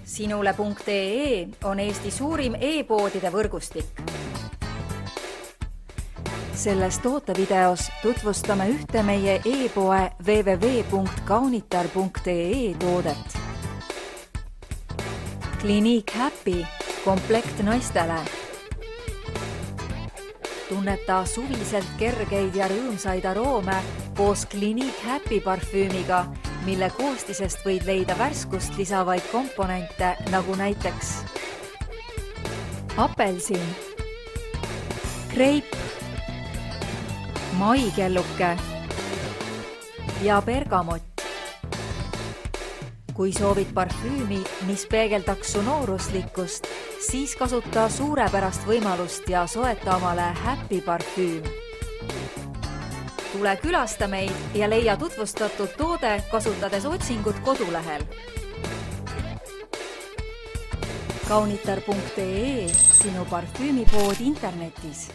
Sinule.ee on Eesti suurim e-poodide võrgustik. Selles tootevideos tutvustame ühte meie e-poe www.kaunitar.ee toodet. Clinique Happy komplekt naistele. Tunneta suviselt kergeid ja rõõmsaid aroome koos Clinique Happy parfüümiga, mille koostisest võid leida värskust lisavaid komponente, nagu näiteks apelsin, kreip, maikelluke ja bergamott. Kui soovid parfüümi, mis peegeldaks su nooruslikkust, siis kasuta suurepärast võimalust ja soeta omale Happy parfüüm. Tule külasta meid ja leia tutvustatud toode kasutades otsingut kodulehel. Kaunitar.ee, sinu parfüümipood internetis.